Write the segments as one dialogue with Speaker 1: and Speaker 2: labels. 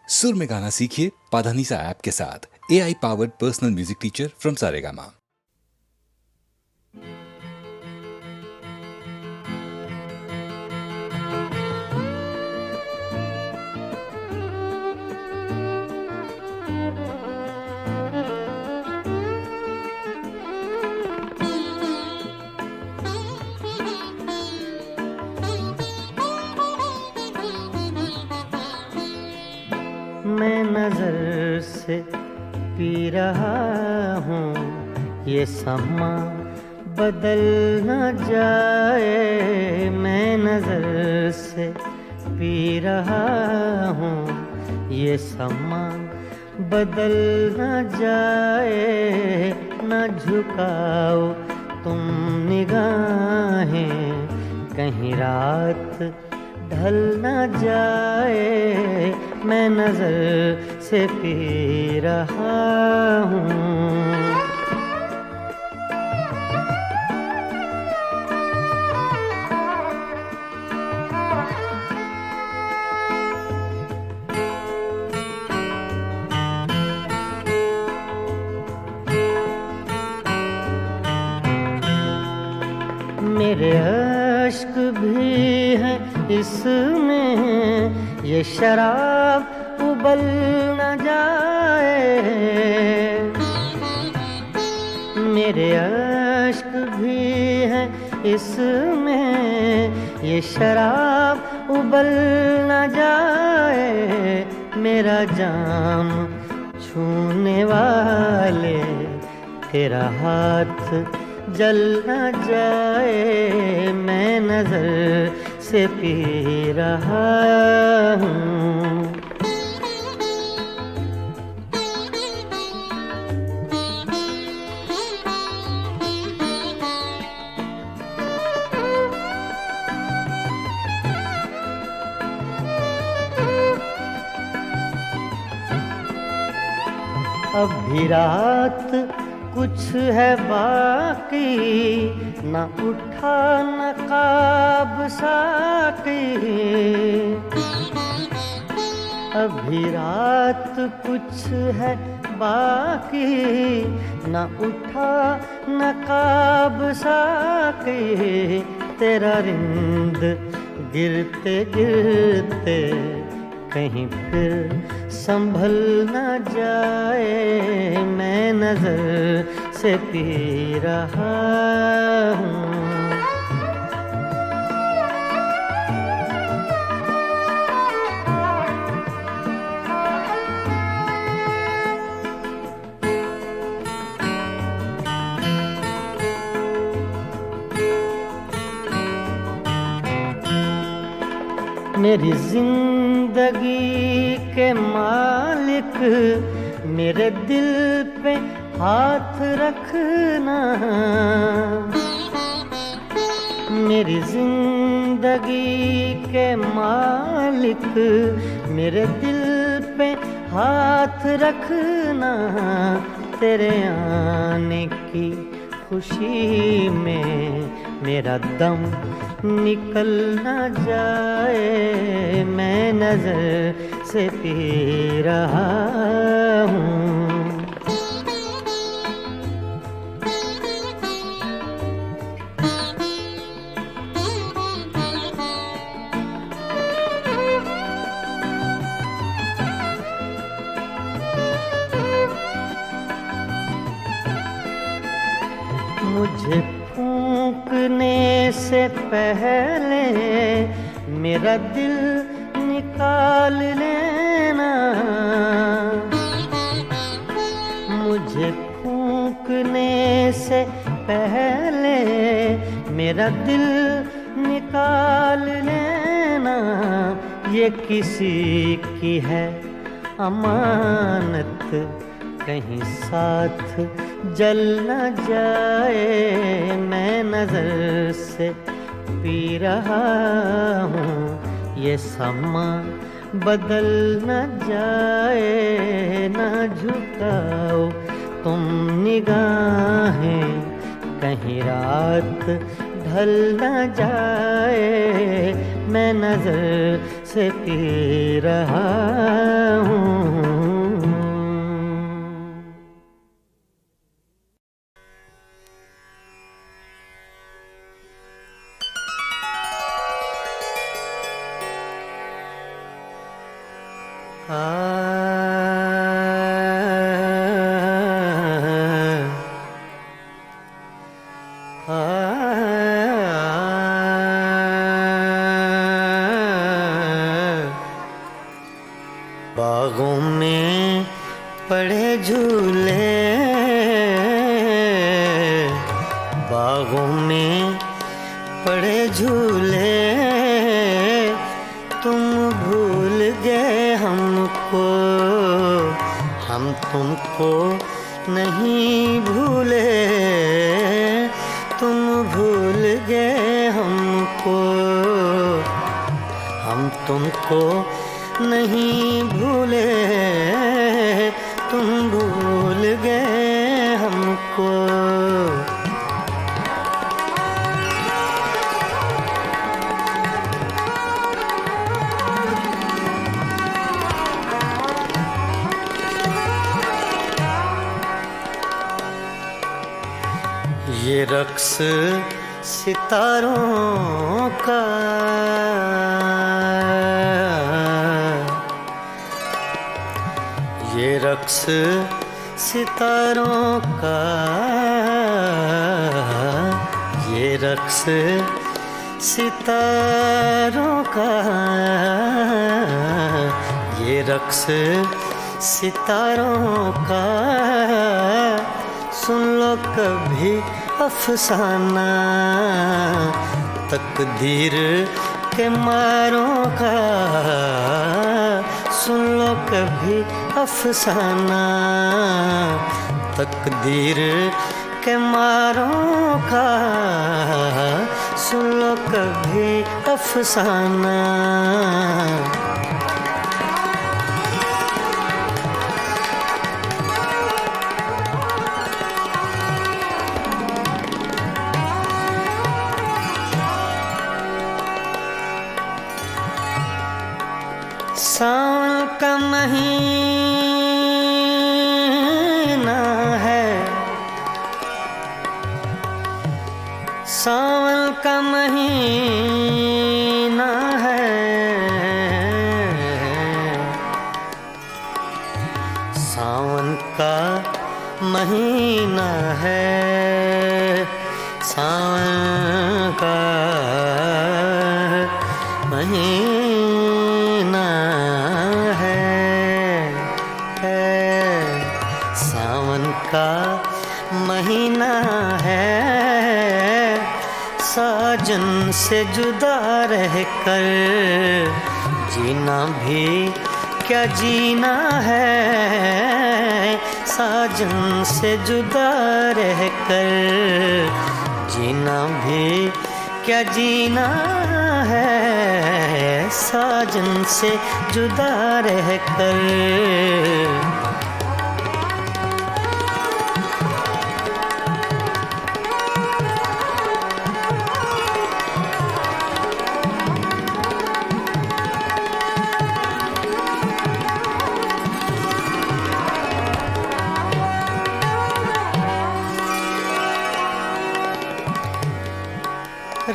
Speaker 1: सुर में गाना सीखिए पाधानीसा ऐप के साथ। AI powered personal music teacher from Saregama.
Speaker 2: मैं नजर से पी रहा हूँ ये समा बदल न जाए। मैं नजर से पी रहा हूँ ये समा बदल न जाए। न झुकाओ तुम निगाहें कहीं रात ढल न जाए। मैं नजर से पी रहा हूँ। मेरे अश्क भी हैं इसमें, ये शराब उबल न जाए। मेरे अश्क भी हैं इसमें, ये शराब उबल न जाए। मेरा जाम छूने वाले तेरा हाथ जल न जाए। मैं नजर से पी रहा हूँ। अब भी रात कुछ है बाकी, न उठा नकाब साकी। अभी रात कुछ है बाकी, न उठा नकाब साकी। तेरा रिंद गिरते गिरते कहीं फिर संभल न जाए। मैं नजर से पी रहा हूँ। मेरी जिंदगी के मालिक मेरे दिल पे हाथ रखना। मेरी जिंदगी के मालिक मेरे दिल पे हाथ रखना। तेरे आने की खुशी में मेरा दम निकल न जाए। मैं नजर से पी रहा हूँ। मुझे फूंकने से पहले मेरा दिल निकाल लेना। मुझे फूंकने से पहले मेरा दिल निकाल लेना। ये किसी की है अमानत, कहीं साथ जल न जाए। मैं नजर से पी रहा हूँ ये समा बदल न जाए। न झुकाओ तुम निगाहें कहीं रात ढल न जाए। मैं नजर से पी रहा हूँ। आ बागों में पड़े झूले, बागों में पड़े झूले, तुम भूल गए हमको, हम तुमको नहीं भूले, तुम भूल गए हमको, हम तुमको नहीं भूले, तुम भूल गए हमको। ये रक्स सितारों का, ये रक्स सितारों का, ये रक्स सितारों का, ये रक्स सितारों का, सुन लो कभी अफसाना तकदीर के मारों का, सुन लो कभी अफसाना तकदीर के मारों का, सुन लो कभी अफसाना। सावन का महीना है, सावन का महीना है, सावन का महीना है, सावन का महीना सावन का महीना है, साजन से जुदा रहकर जीना भी क्या जीना है, साजन से जुदा रहकर जीना भी क्या जीना है, साजन से जुदा रहकर।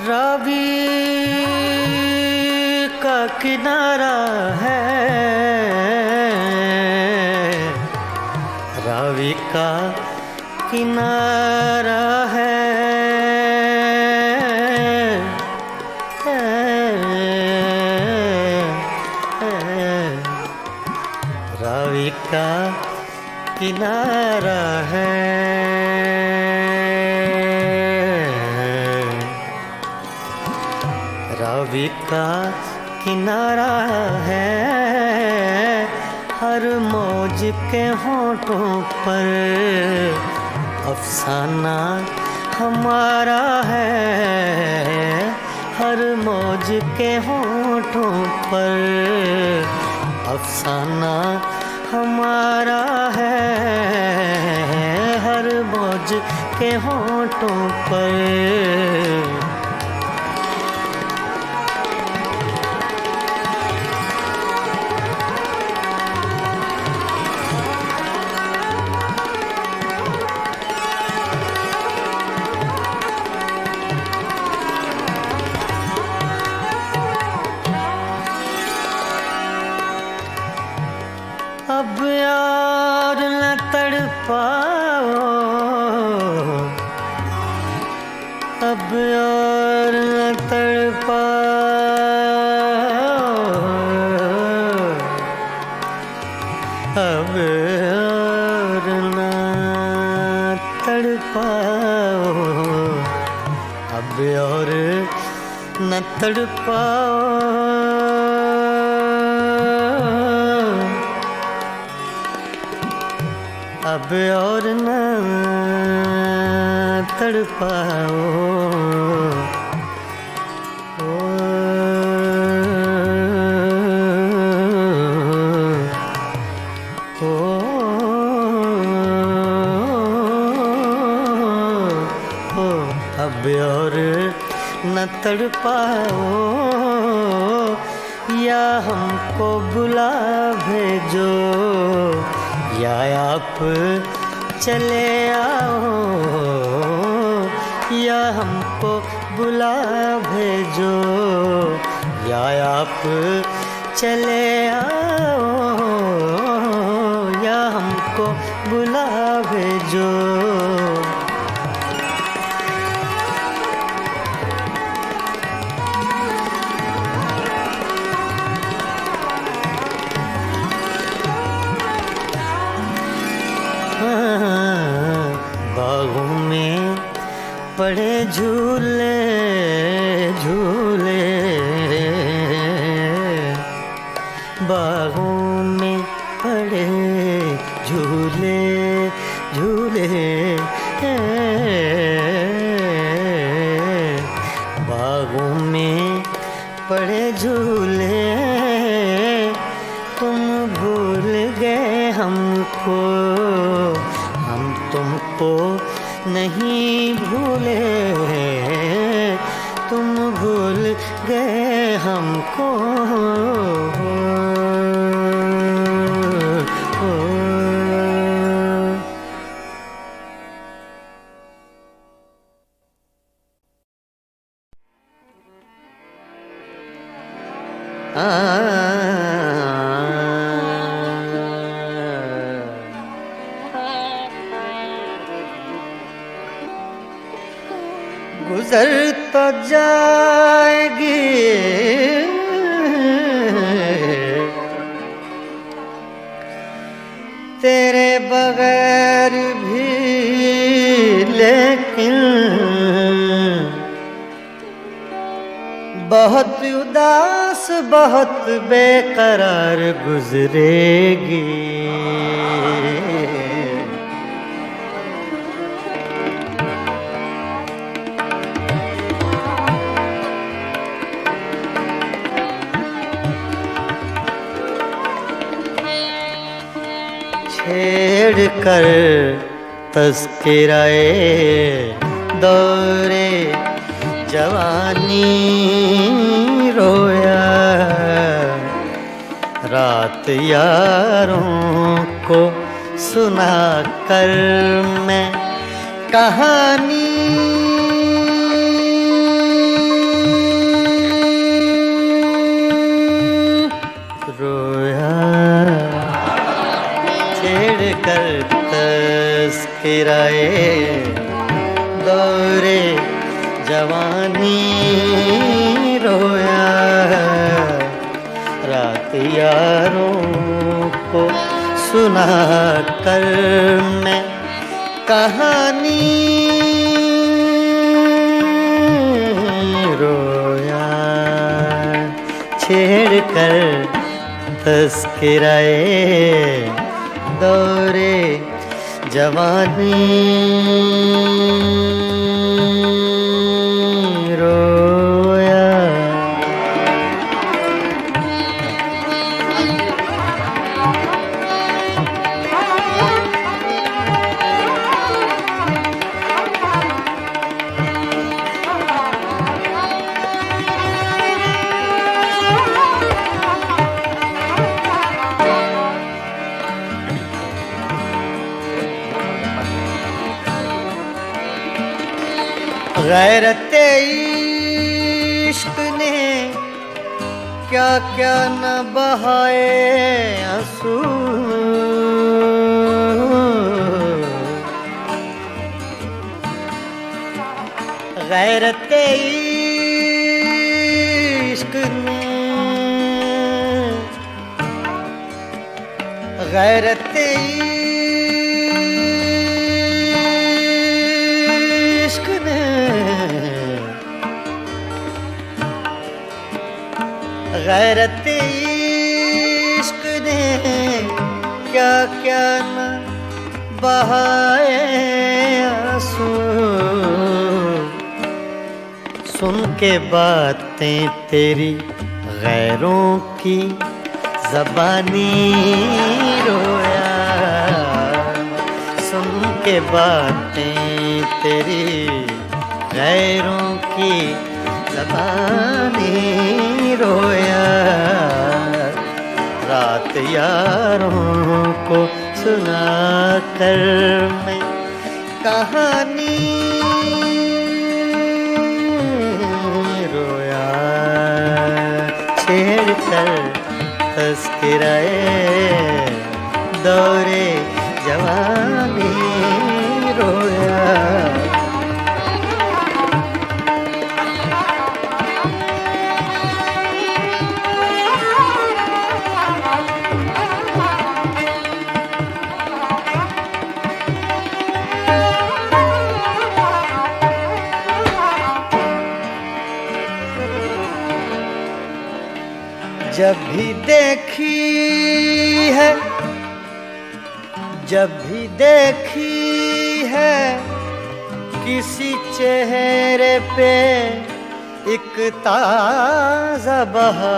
Speaker 2: रावी का किनारा है, रावी का किनारा है, रावी का किनारा है, रावी का किनारा है, हर मौज के होठों पर अफसाना हमारा है, हर मौज के होठों पर अफसाना हमारा है, हर मौज के होठों पर। अब और न तड़पाओ, अब और न तड़पाओ, अब और न तड़पाओ, अब और न तड़पाओ, अब और न तड़पाओ। अब और न तड़पाओ, या हमको बुला भेजो, या आप चले आओ, या हमको बुला भेजो, या आप चले आओ, या हमको बुला भेजो। बागों में पड़े झूले झूले, बागों में पड़े झूले झूले, बागों में पड़े झूले, तुम भूल गए हमको, हम तुमको नहीं भूले, तुम भूल गए हमको। गुजर तो जाएगी तेरे बगैर भी, लेकिन बहुत उदास बहुत बेकरार गुजरेगी। छेड़ कर तज़किराए दौरे जवानी रोया, रात यारों को सुना कर मैं कहानी, रोया छेड़ कर तज़किराए दौरे जवानी रोया, रात यारों को सुना कर मैं कहानी, रोया छेड़ कर तज़किराए दौरे जवानी रोया। गैरत इश्क ने क्या क्या न बहाए आंसू, गैरत इश्क ने, गैरत इश्क ने, गैरत इश्क ने क्या क्या न बहाए आंसू। सुन के बातें तेरी गैरों की ज़बानी रोया, सुन के बातें तेरी गैरों की ज़बानी रोया। रात यारों को सुना कर मैं कहानी रोया, छेड़ कर तस्कराए दौरे जवानी रोया। जब भी देखी है, जब भी देखी है किसी चेहरे पे एक ताज़ा बहार,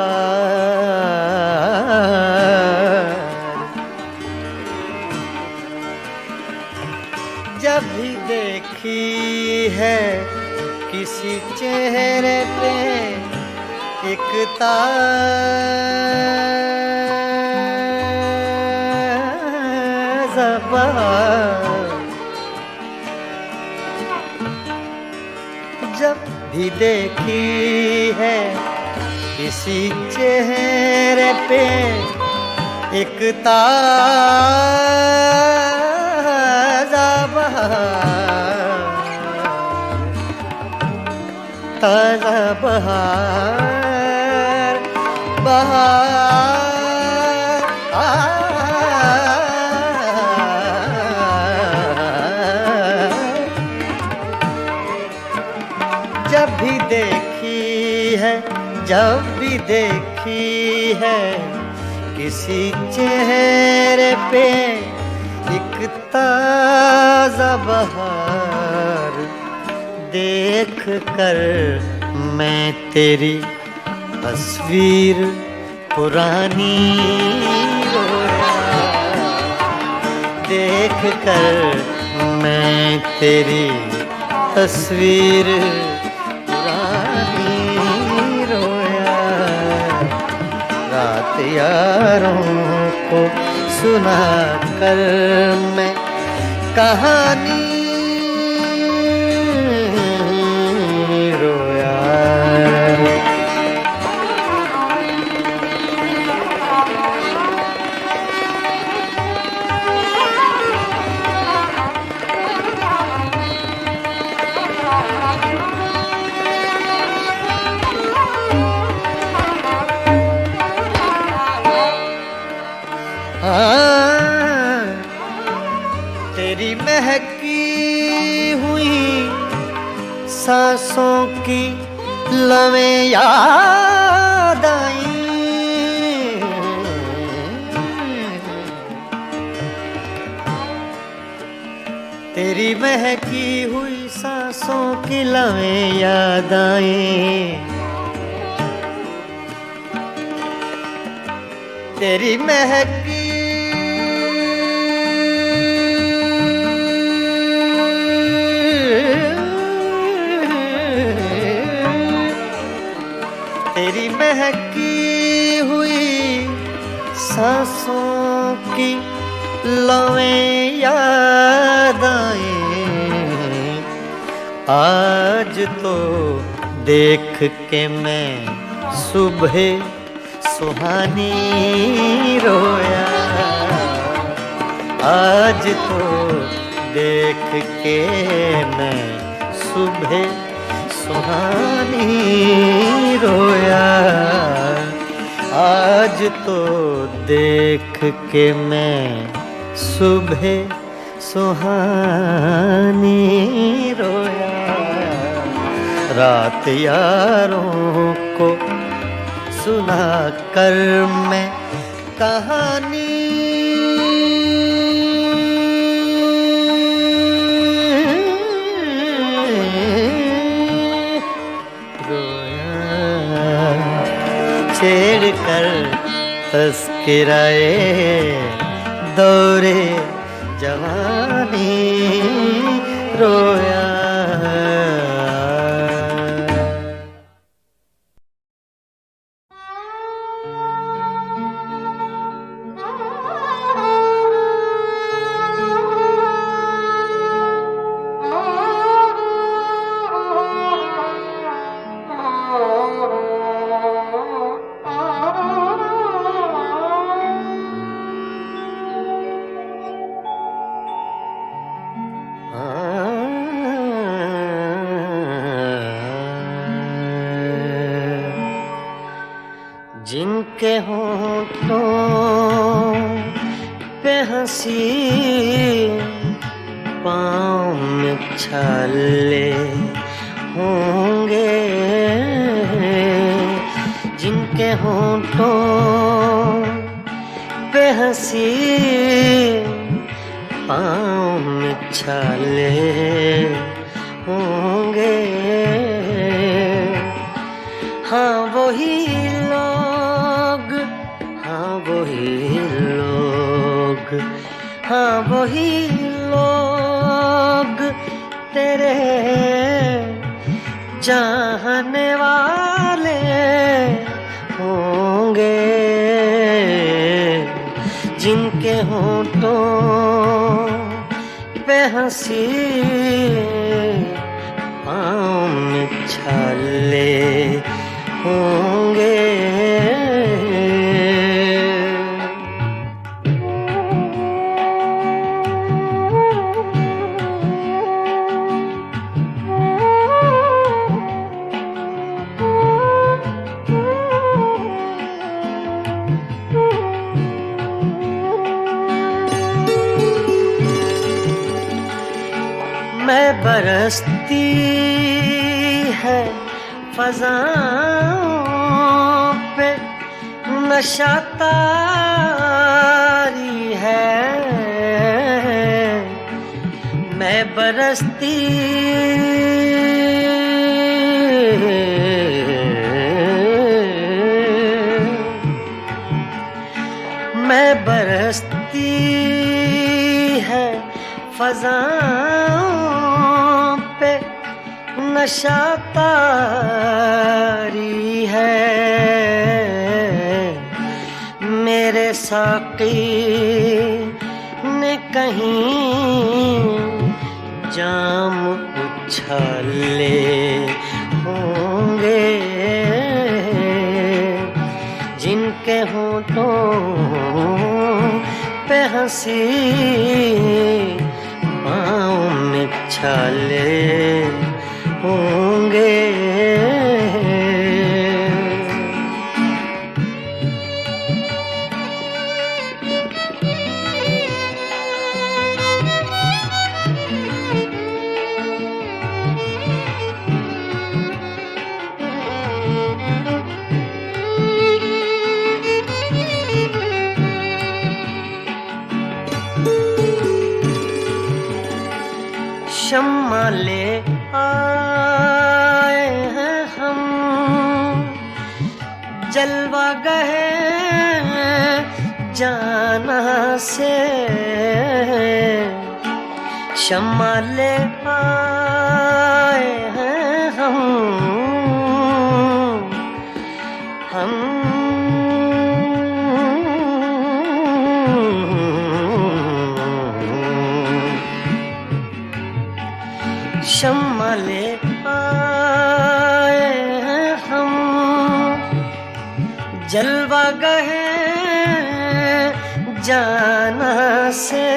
Speaker 2: जब भी देखी है किसी चेहरे पे एक ताज़ा बहार, जब भी देखी है किसी चेहरे पे एक ताज़ा बहार, ताज़ा बहार, बहार जब भी देखी है, जब भी देखी है किसी चेहरे पे एक ताज़ा बहार, देख कर मैं तेरी तस्वीर पुरानी रोया, देख कर मैं तेरी तस्वीर पुरानी रोया। रात यारों को सुना कर मैं कहानी रोया। तेरी महकी हुई सांसों की लवें याद आई, तेरी महकी हुई सांसों की लवें याद आई, तेरी महकी तेरी महकी हुई सांसों की लवें याद आए। आज तो देख के मैं सुबह सुहानी रोया, आज तो देख के मैं सुबह सुहानी रोया। आज तो देख के मैं सुबह सुहानी रोया। रात यारों को सुना कर मैं कहानी छेड़ कर तस्कराए दौरे जवानी रोया। जिनके होठों पे हंसी पाँव में छाले होंगे, जिनके होठों पे हंसी पाँव में छाले होंगे, हाँ वही लोग, हाँ वही लोग, हाँ वही लोग तेरे चाहने वाले होंगे, जिनके होठों पे हंसी पाँव में छाले होंगे। मैं बरसती है फ़ज़ाओं पे नशा तारी है, मैं बरसती मैं बरसती है फ़ज़ाओं पे नशा तारी है, मेरे साक़ी ने कहीं जाम उछाले होंगे, जिनके होठों पे हंसी पाँव में छाले होंगे। शम्मा ले आए हैं हम जलवा गए जाना से, शम्मा ले आए हैं हम शम्मा ले आए हैं हम जलवा गए जाना से,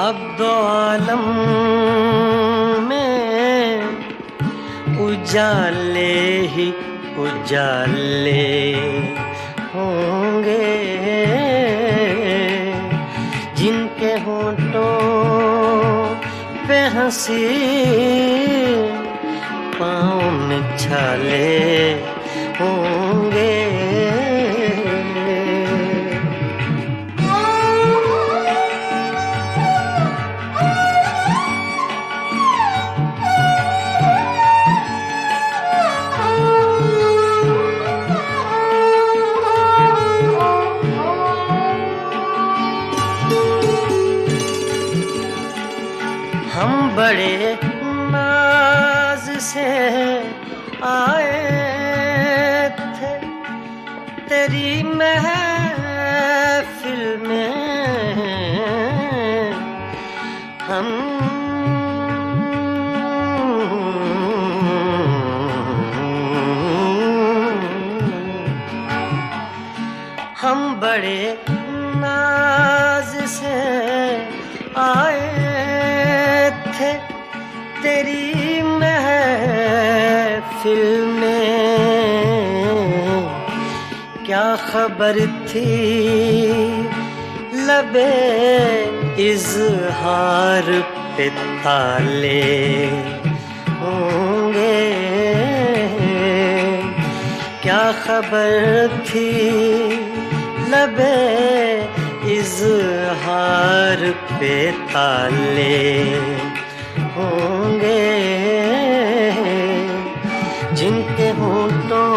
Speaker 2: अब दो आलम में उजाले ही उजाले होंगे, जिनके होंठों पे हंसी पाँव में छाले होंगे। हम बड़े नाज से आए थे तेरी महफिल में, हम बड़े नाज से आए थे तेरी महफिल में। क्या खबर थी लबे इज़हार पे ताले होंगे, क्या खबर थी लबे इज़हार पे ताले होंगे, जिनके होंठों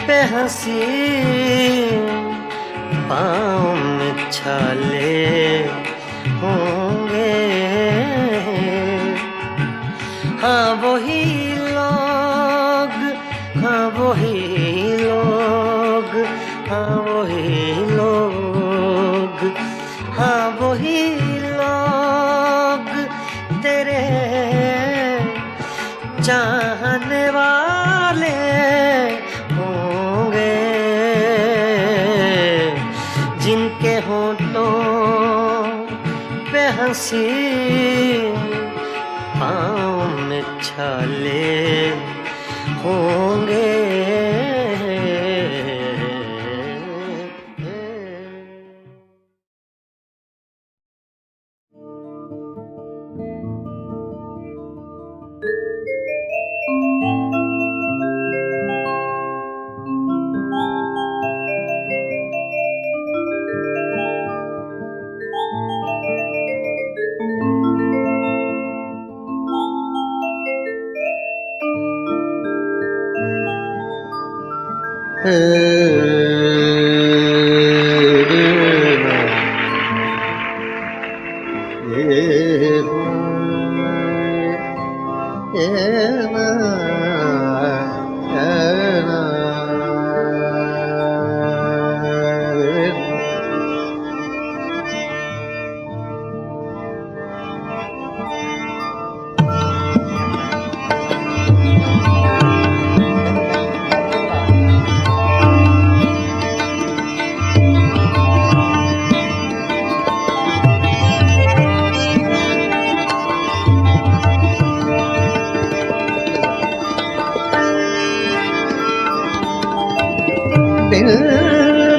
Speaker 2: पे हंसी पाँव में छाले होंगे। हाँ वही लोग, हाँ वही लोग, हाँ वही लोग, हाँ वही लोग तेरे चाहने वाले होंगे, जिनके होंठों पे हंसी पाँव में छाले होंगे।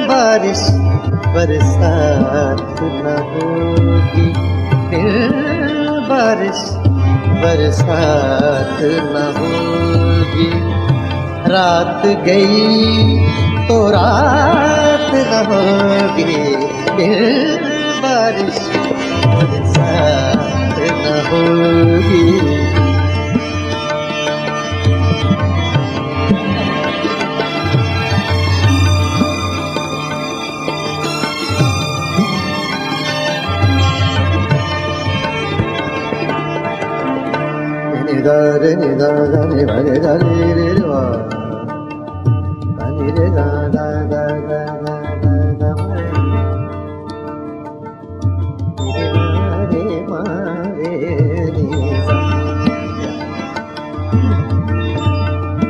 Speaker 3: बारिश बरसात न होगी, बारिश बरसात न होगी, रात गई तो रात न होगी, बारिश बरसात न होगी। Re ni da da ni ba re da re re re wa da ni re da da da da da da da re ma re ni sa।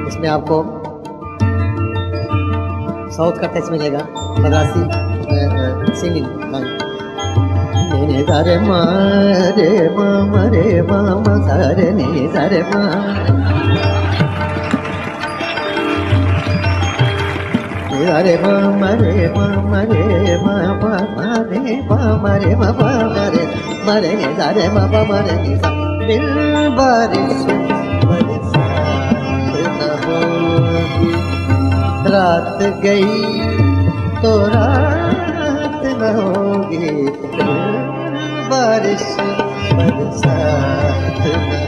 Speaker 3: इसमें आपको साउथ का टच मिलेगा, मद्रासी सिंगिंग लाइन। ने सा रे मा रे मा मा रे मा मा सा रे नि सा रे मा रे म रे म रे म प म रे म प रे नि सा रे म प रे नि सा दिल बारिश बरसात न होगी रात गई तो रात न होगी दिल बारिश बरसात न होगी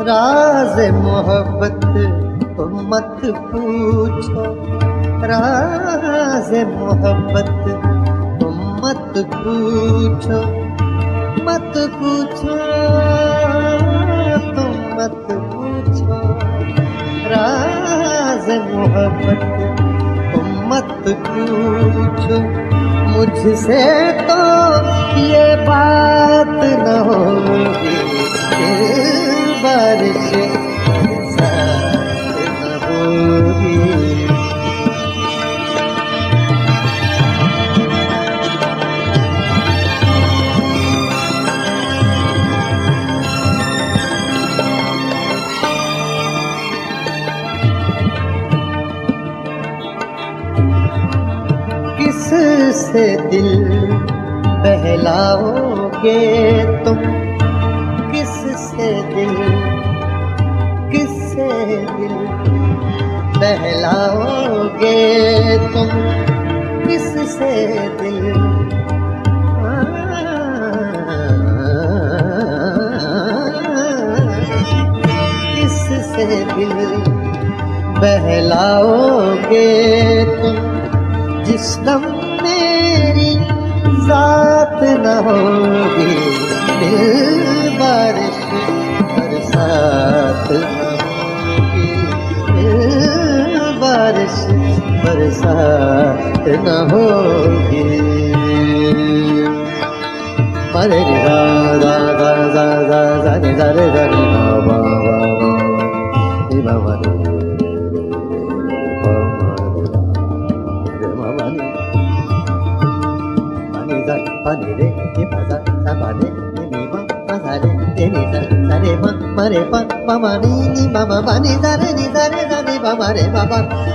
Speaker 3: राज मोहब्बत तुम मत पूछो राज मोहब्बत तुम मत पूछो मत पूछो तुम मत पूछो राज मोहब्बत तुम मत पूछो मुझसे तो ये बात न होगी बारिश बरसात न होगी किस से दिल बहलाओगे तुम किससे दिल बहलाओगे तुम किससे दिल किससे दिल बहलाओगे तुम जिस दम मेरी जात न होगी दिल बारिश बरसात न होगी दिल बारिश बरसात न होगी मरे रे गा गा गा गा गा गा रे गा रे गा रे गा वा वा रे वा वा रे pani re ni pa sa sa pa re ni ma pa sa re ni sa re ma re pa pa ma ni ma ma ni sa re ni sa ni pa ma re pa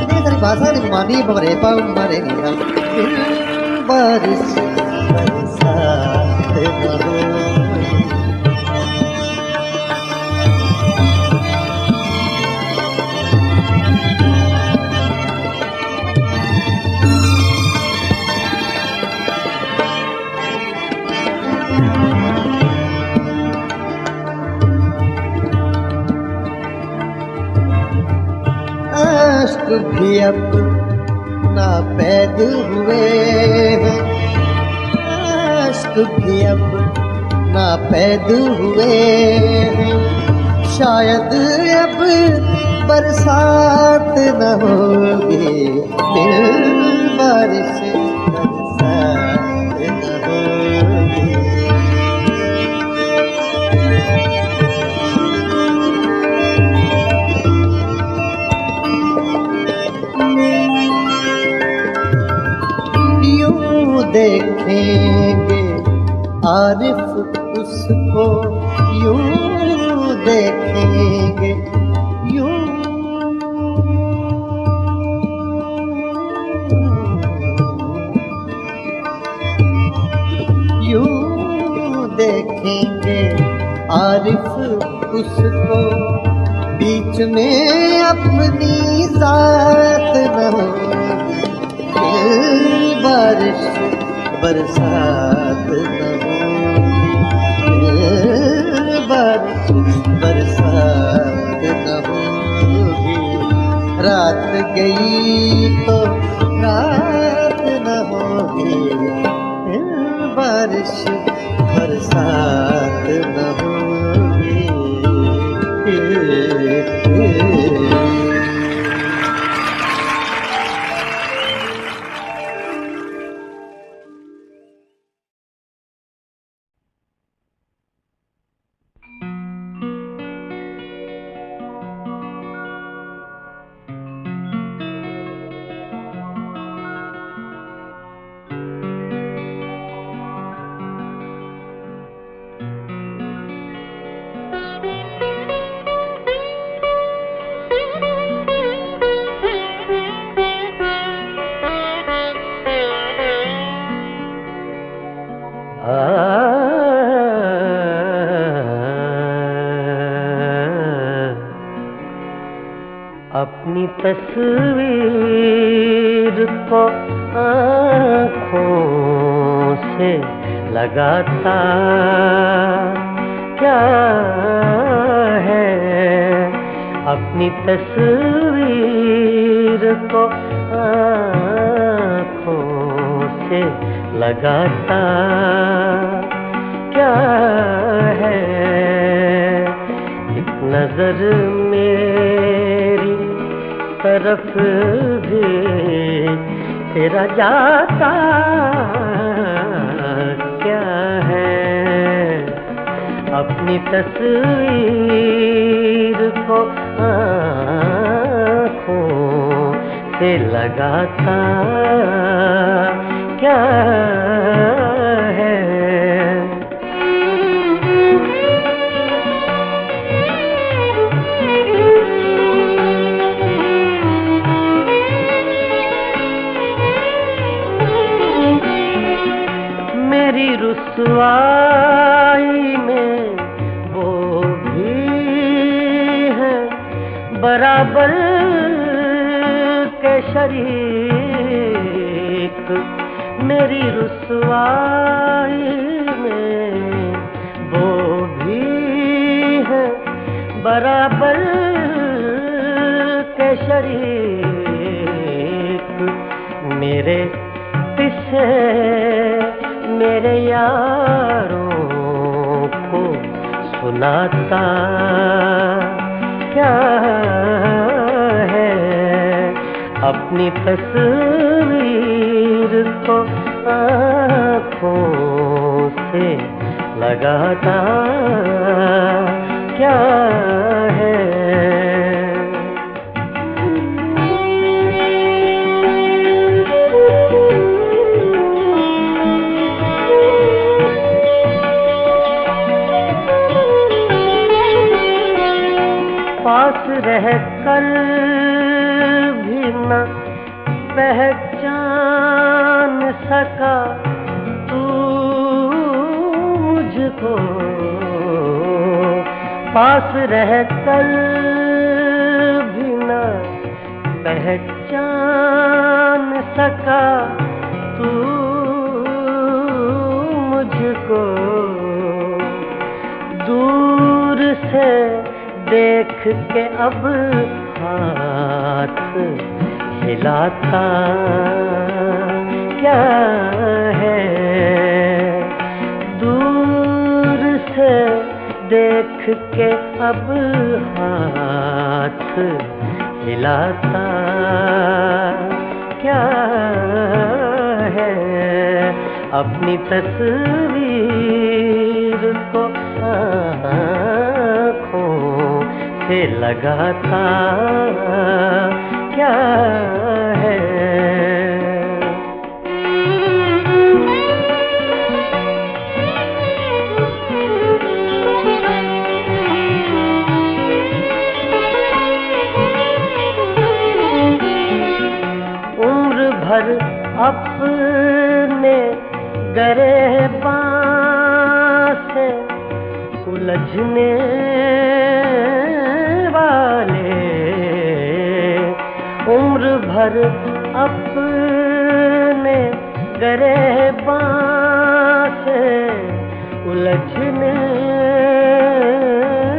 Speaker 3: ni sa re pa sa ni ma ni pa re pa ma re ni sa बारिश बरसात न होगी अश्क भी अब नापैद हुए हैं अश्क भी अब नापैद हुए हैं शायद अब बरसात न होगी दिल बारिश बरसात न होगी देखेंगे आरिफ उसको यूं देखेंगे यूं देखेंगे आरिफ उसको बीच में अपनी जात न होगी बारिश बरसात न होगी बारिश बरसात न होगी रात गई तो रात न होगी बारिश बरसात न होगी
Speaker 2: अपनी तस्वीर को आँखों से लगाता क्या है, अपनी तस्वीर को आँखों से लगाता क्या है, एक नजर मेरी तरफ भी तेरा जाता क्या है, अपनी तस्वीर को आँखों से लगाता क्या है। मेरी रुसवाई में वो भी है बराबर के शरीक, मेरी रुसवाई में वो भी है बराबर के शरीक, मेरे पीछे मेरे यारों को सुनाता क्या है, अपनी तस्वीर को आँखों से लगाता क्या है। पास रह कर भी न पहचान सका तू मुझको, पास रह कर भी न पहचान सका तू मुझको, दूर से देख के अब हाथ हिलाता क्या है, दूर से देख के अब हाथ हिलाता क्या है, अपनी तस्वीर को आँखों से लगाता क्या है। उम्र भर अपने गिरबान से उलझने वाले, उम्र भर अपने गिरबान से उलझने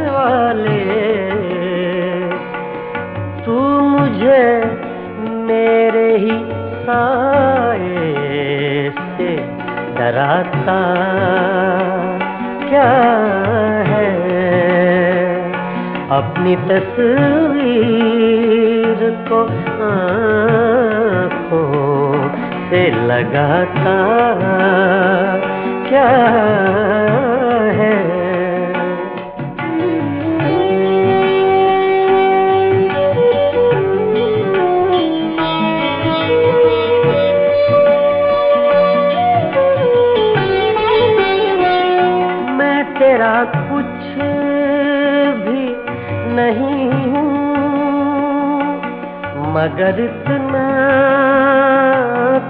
Speaker 2: वाले, तू मुझे मेरे ही साए से डराता क्या है, अपनी तस्वीर को आँखों से लगाता क्या है। तेरा कुछ भी नहीं हूँ मगर इतना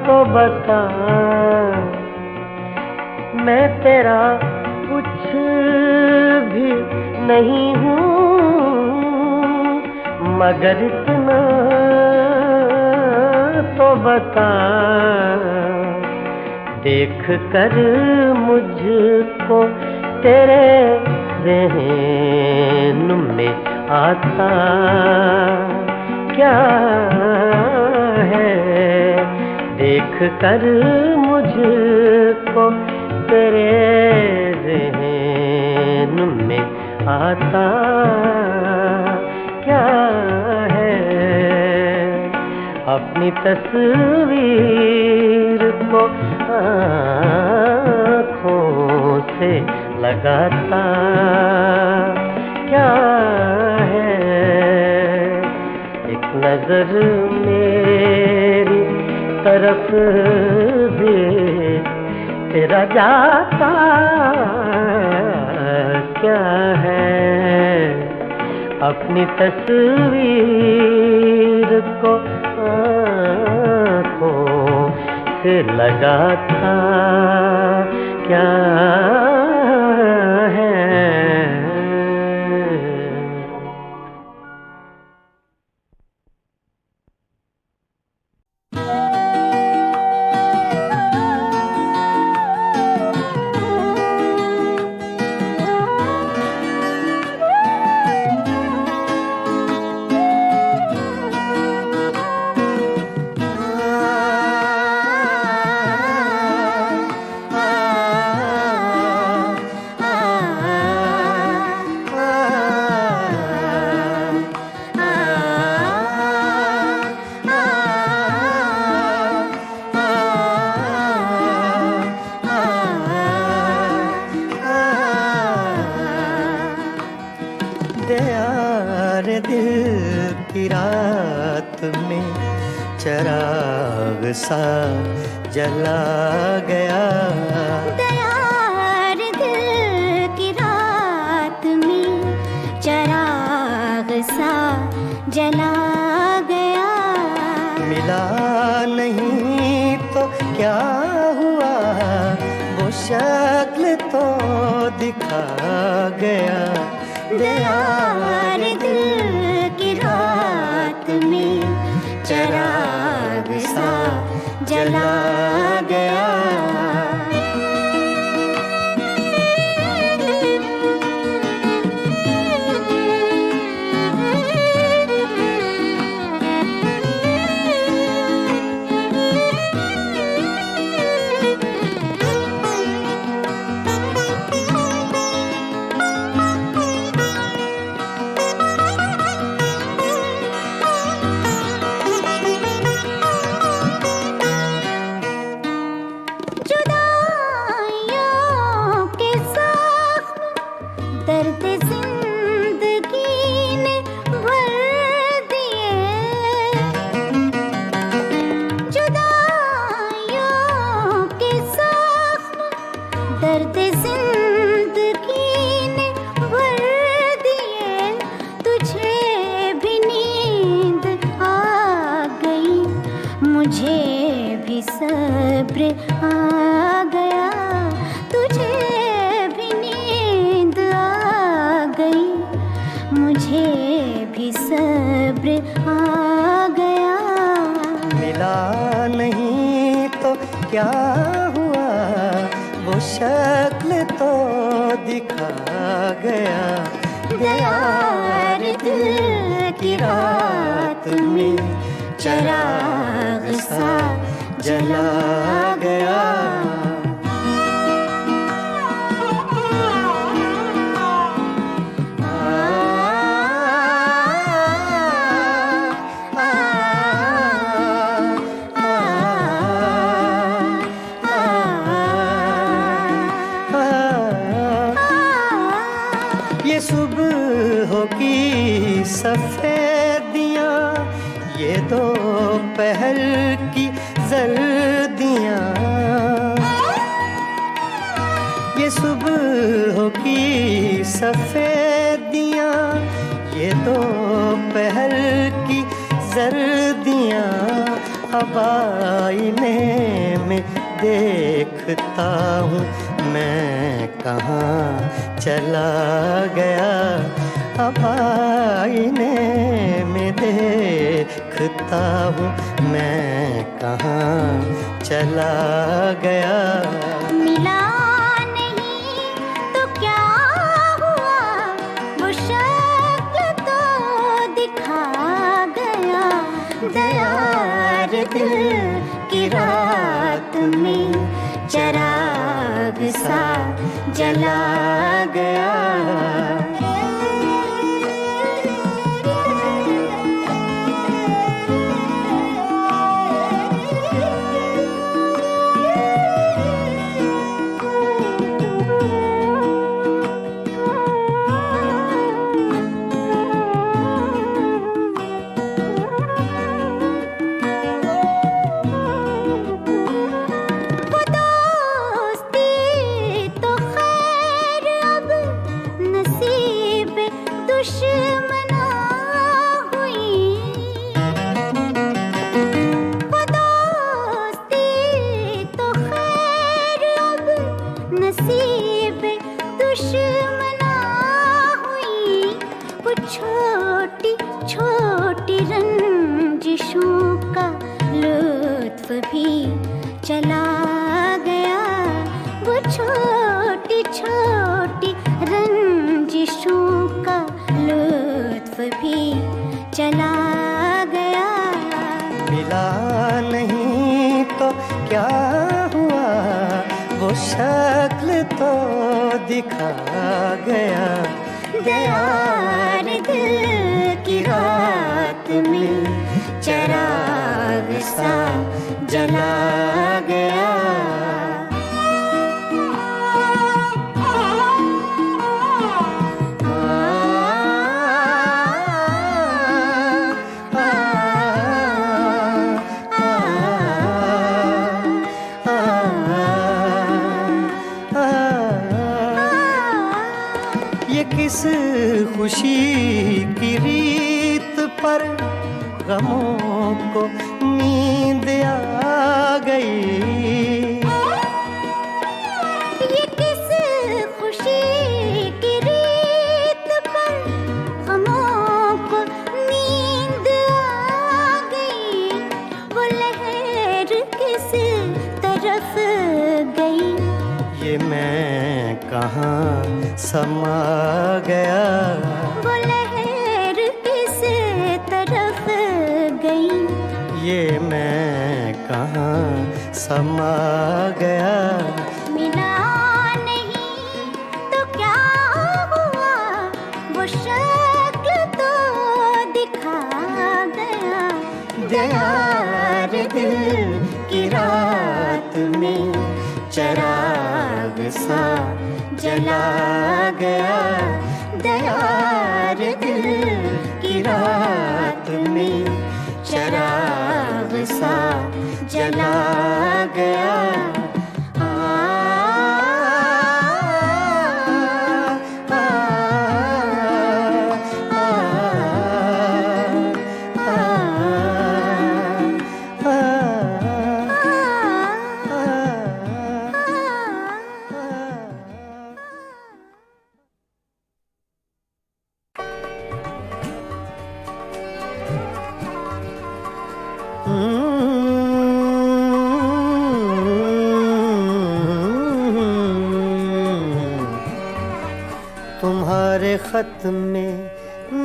Speaker 2: तो बता, मैं तेरा कुछ भी नहीं हूँ मगर इतना तो बता, देख कर मुझको तेरे ज़हन में आता क्या है। देख कर मुझको तेरे ज़हन में आता क्या है। अपनी तस्वीर को आँखों से लगाता क्या है। एक नजर मेरी तरफ भी तेरा जाता क्या है। अपनी तस्वीर को आँखों से लगाता क्या है।
Speaker 3: रे दिल की रात में चराग सा जला गया।
Speaker 4: दयार दिल की रात में चराग सा जला गया।
Speaker 3: मिला नहीं तो क्या हुआ, वो शक्ल तो दिखा गया।
Speaker 4: दयार दिल की रात में चराग सा जला गया। सब्र आ गया, तुझे भी नींद आ गई, मुझे भी सब्र आ गया।
Speaker 3: मिला नहीं तो क्या हुआ, वो शक्ल तो दिखा गया।
Speaker 4: दयार दिल की रात में चराग सा
Speaker 3: जला गया। ये सुबह की सफेदियाँ, ये दोपहर की जर्दियाँ, ये सुबह की सफेदियाँ, ये दोपहर की जर्दियाँ, अब आईने में देखता हूँ मैं कहाँ चला गया। अब आईने में
Speaker 2: देखता हूँ मैं कहाँ चला गया।
Speaker 4: मिला नहीं तो क्या हुआ, वो शक्ल तो दिखा गया। दयार दिल की रात में चिराग सा जला गया। छोटी छोटी रंजिशों का लुत्फ भी चला गया। वो छोटी छोटी रंजिशों का लुत्फ भी चला गया।
Speaker 2: मिला नहीं तो क्या हुआ, वो शक्ल तो दिखा गया।
Speaker 4: दयार दिल की रात में चिराग सा जला गया।
Speaker 2: किस खुशी की रीत पर गमों को नींद आ गई।
Speaker 4: ये किस खुशी की रीत पर गमों को नींद आ गई। वो लहर किस तरफ गई,
Speaker 2: ये मैं कहाँ समा गया।
Speaker 4: वो लहर किस तरफ गई,
Speaker 2: ये मैं कहाँ समा गया।
Speaker 4: मिला नहीं तो क्या हुआ, वो शक्ल तो दिखा गया। दयार दिल की रात में चिराग सा जला गया। दयार दिल की रात में चिराग सा जला गया।
Speaker 2: तुम्हारे खत में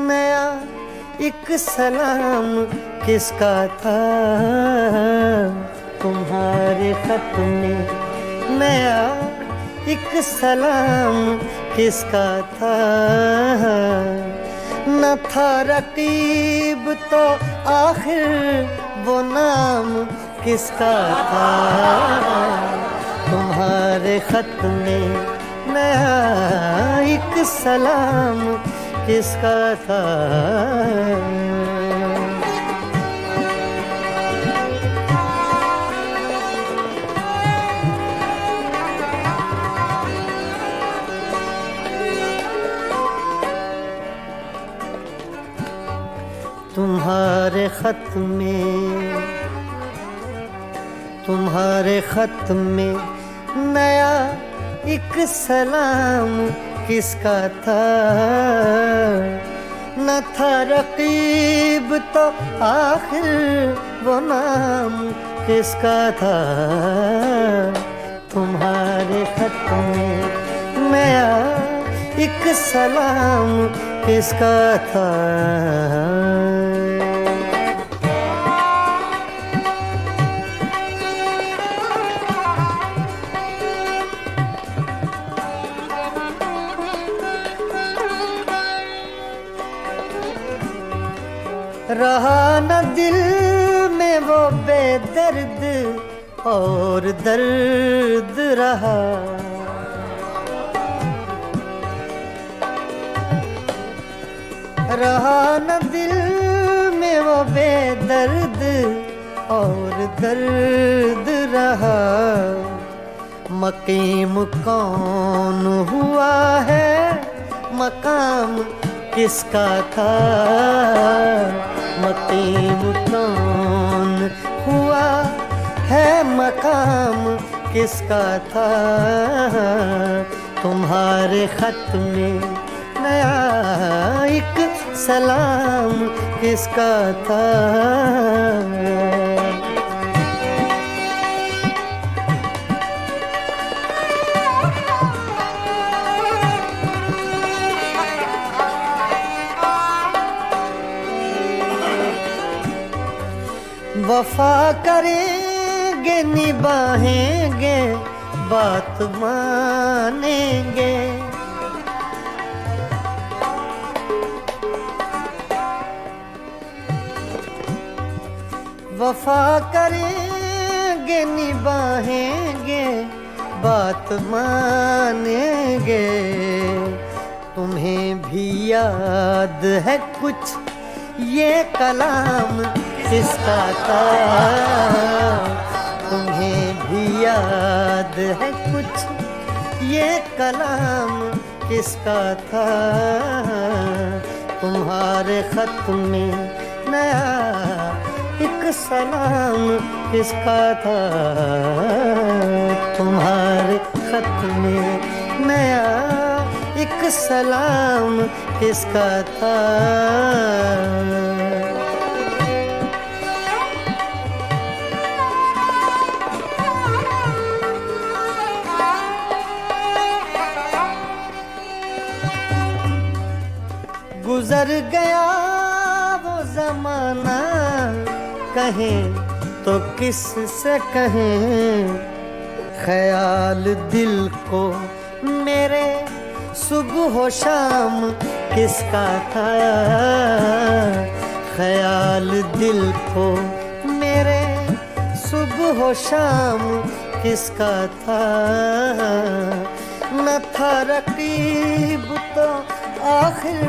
Speaker 2: नया एक सलाम किसका था। तुम्हारे खत में नया एक सलाम किसका था। न था रकीब तो आखिर वो नाम किसका था। तुम्हारे खत में नया एक सलाम किसका था। तुम्हारे खत में नया एक सलाम किसका था। न था रकीब तो आखिर वो नाम किसका था। तुम्हारे खत में नया एक सलाम किसका था। रहा न दिल में वो बेदर्द और दर्द रहा। रहा न दिल में वो बेदर्द और दर्द रहा। मकीम कौन हुआ है मकाम किसका था। मकीम कौन हुआ है मकाम किसका था। तुम्हारे खत में नया एक सलाम किसका था। वफा करेंगे निभाएंगे बात मानेंगे। वफा करेंगे निभाएंगे बात मानेंगे। तुम्हें भी याद है कुछ ये कलाम किसका था। तुम्हें भी याद है कुछ ये कलाम किसका था। तुम्हारे खत में नया एक सलाम किसका था। तुम्हारे खत में नया एक सलाम किसका था। गुजर गया वो जमाना कहें तो किस से कहें। ख्याल दिल को मेरे सुबह शाम किसका था। ख्याल दिल को मेरे सुबह शाम किसका था। न था रकीब तो आखिर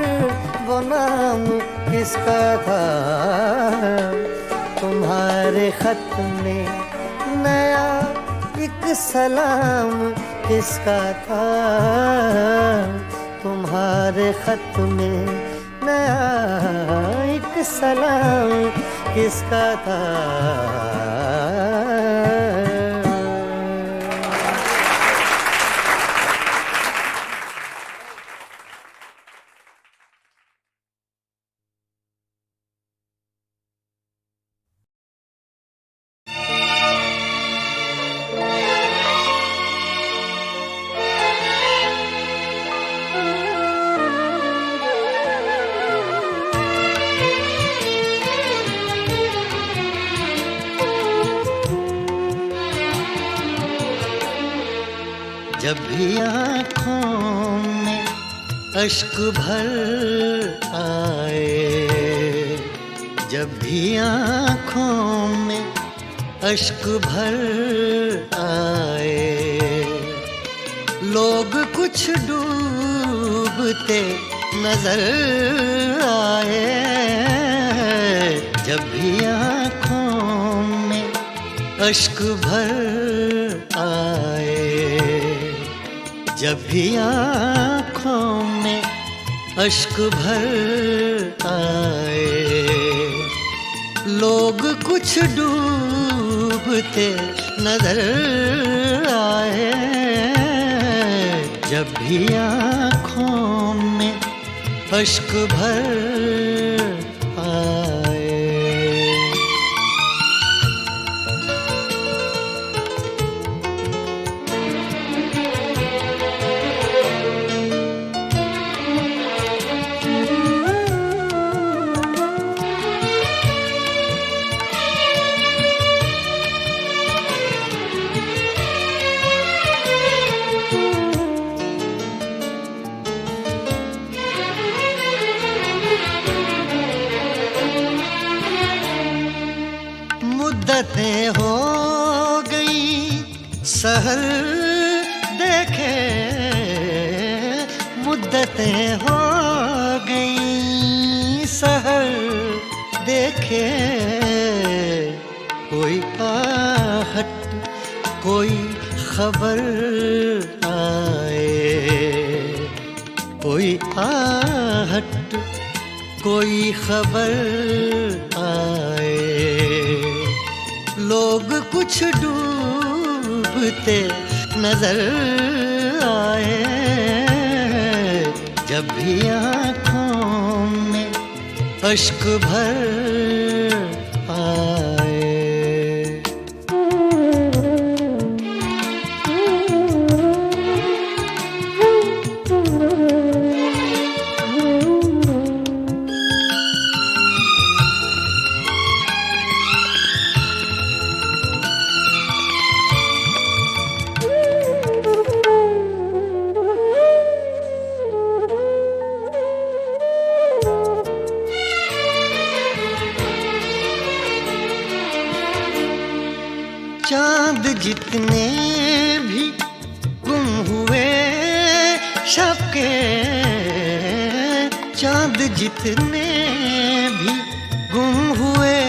Speaker 2: वो नाम किसका था। तुम्हारे खत में नया एक सलाम किसका था। तुम्हारे खत में नया एक सलाम किसका था। जब भी आँखों में अश्क भर आए। जब भी आँखों में अश्क भर आए। लोग कुछ डूबते नजर आए। जब भी आँखों में अश्क भर आए। जब भी आँखों में अश्क भर आए। लोग कुछ डूबते नजर आए। जब भी आँखों में
Speaker 3: अश्क भर आए। मुद्दतें हो गई सहर देखे, मुद्दतें हो गई सहर देखे, कोई आहट कोई खबर आए, कोई आहट कोई खबर आए। लोग कुछ डूबते नजर आए, जब भी आँखों में अश्क भर आए। चांद जितने भी गुम हुए शब के, चांद जितने भी गुम हुए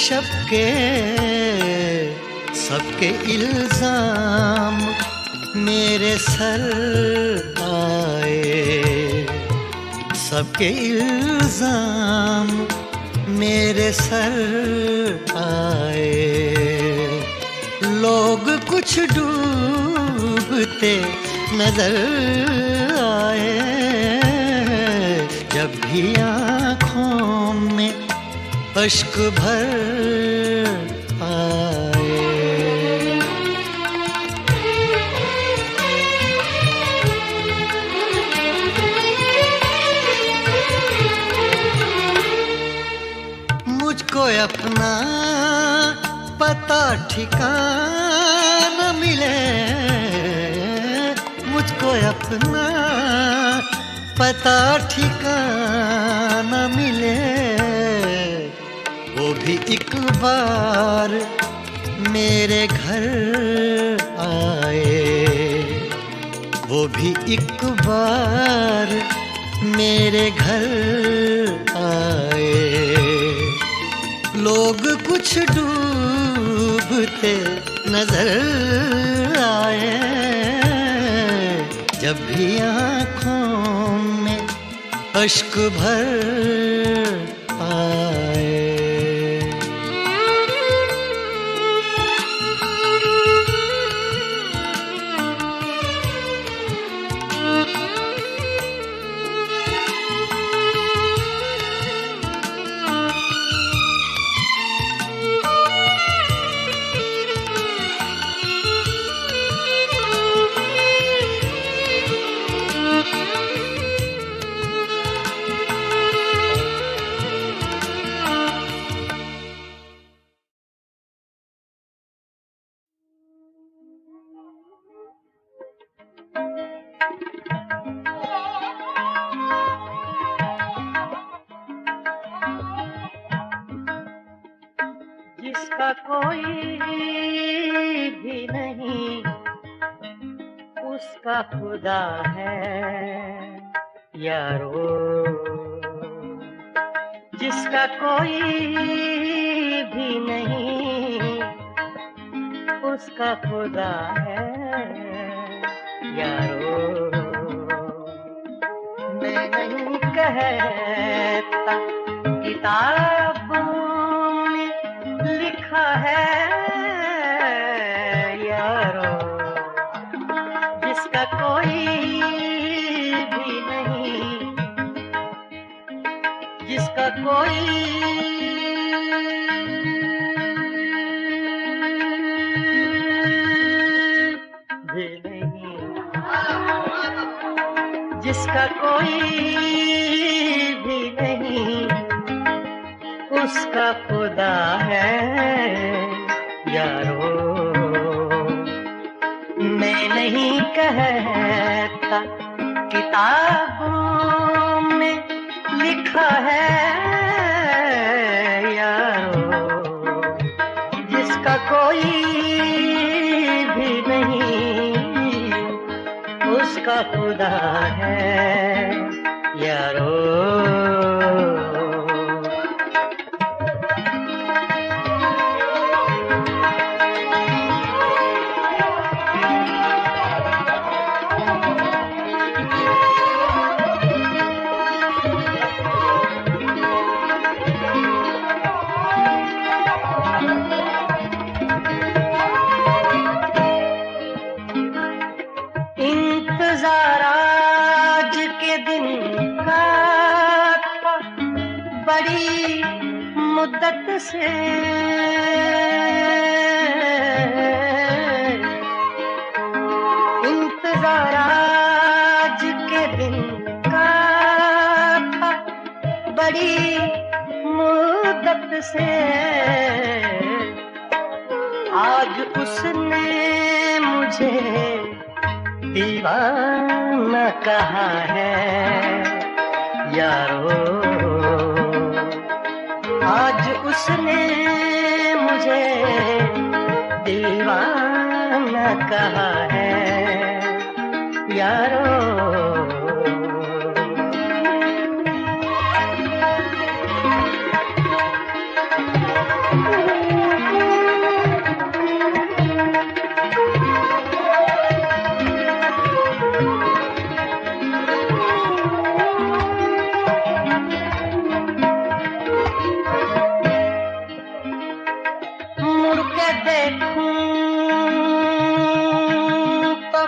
Speaker 3: शब के, सबके इल्जाम मेरे सर आए, सबके इल्जाम मेरे सर आए। लोग कुछ डूबते नजर आए, जब भी आँखों में अश्क भर आए। मुझको अपना पता ठिकाना मिले, मुझको अपना पता ठिकाना मिले, वो भी एक बार मेरे घर आए, वो भी एक बार मेरे घर आए। लोग कुछ डूबते नजर आए, जब भी आँखों में अश्क भर आए।
Speaker 2: जिसका कोई भी नहीं उसका खुदा है यारो, जिसका कोई भी नहीं उसका खुदा है यारो। मैं नहीं कहता किताबों में लिखा है यारो, जिसका कोई भी नहीं
Speaker 3: कोई भी नहीं, जिसका कोई भी नहीं, उसका खुदा है यारो। मैं नहीं कहता किताबों में लिखा है यारो, जिसका कोई भी नहीं, उसका खुदा है यारो। इंतजार आज के दिन का था बड़ी मुद्दत से, इंतजार आज के दिन का था बड़ी मुद्दत से। आज उसने मुझे दीवाना कहा है यारो। आज उसने मुझे दीवाना कहा है यारो।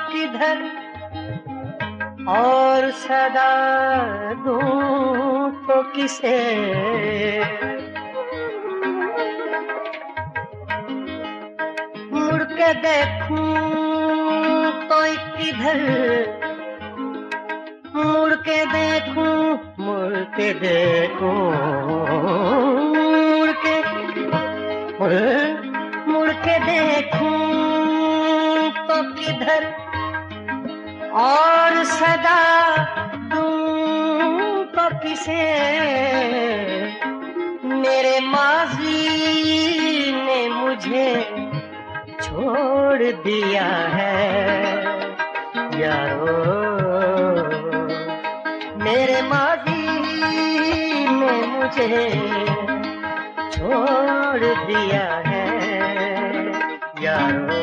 Speaker 3: किधर और सदा दूं तो किसे, मुड़ के देखूं तो किधर, मुड़ के देखूं, मुड़ के देखूं, मुड़ के देखूं तो किधर और सदा दूं तो किसे। मेरे माज़ी ने मुझे छोड़ दिया है यारो। मेरे माज़ी ने मुझे छोड़ दिया है यारो।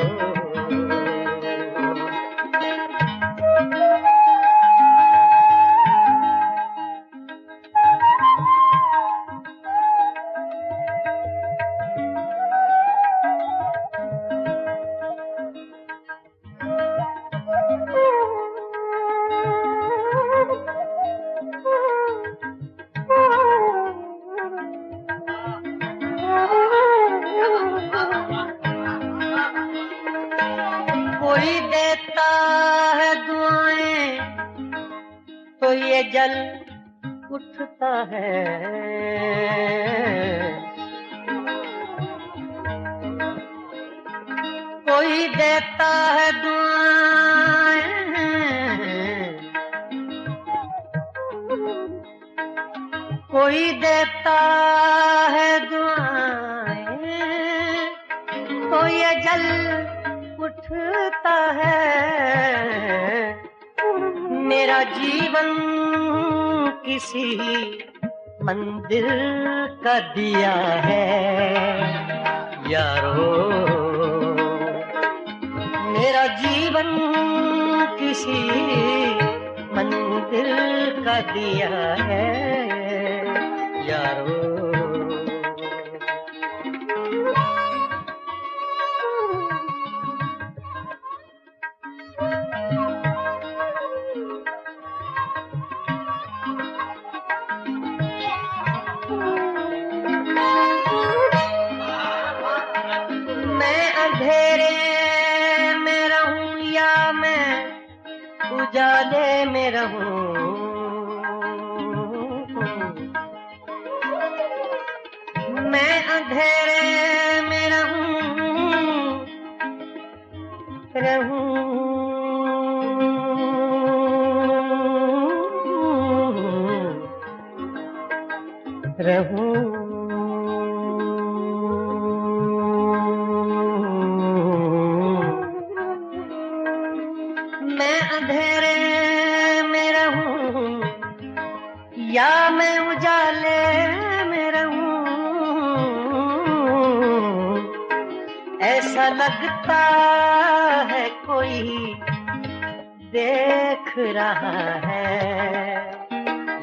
Speaker 3: कोई देता है दुआएं तो ये जल उठता है, कोई देता है दुआएं, कोई देता है दुआएं तो ये जल उठता है। मेरा जीवन किसी मंदिर का दिया है यारो। मेरा जीवन किसी मंदिर का दिया है यारो। उजाले में रहूं, मैं अंधेरे में रहूं। मैं अंधेरे में रहूं या मैं उजाले में रहूं, ऐसा लगता है कोई देख रहा है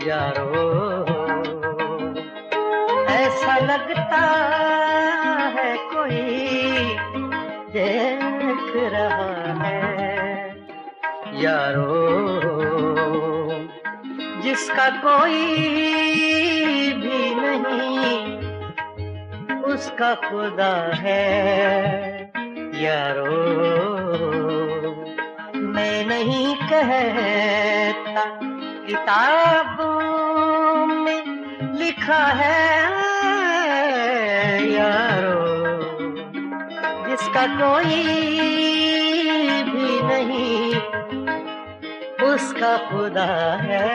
Speaker 3: यारो, ऐसा लगता है कोई देख रहा है यारो, जिसका कोई भी नहीं उसका खुदा है यारो। मैं नहीं कहता किताबों में लिखा है यारो, जिसका कोई भी नहीं उसका खुदा है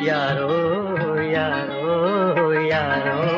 Speaker 3: यारो, यारो, यारो।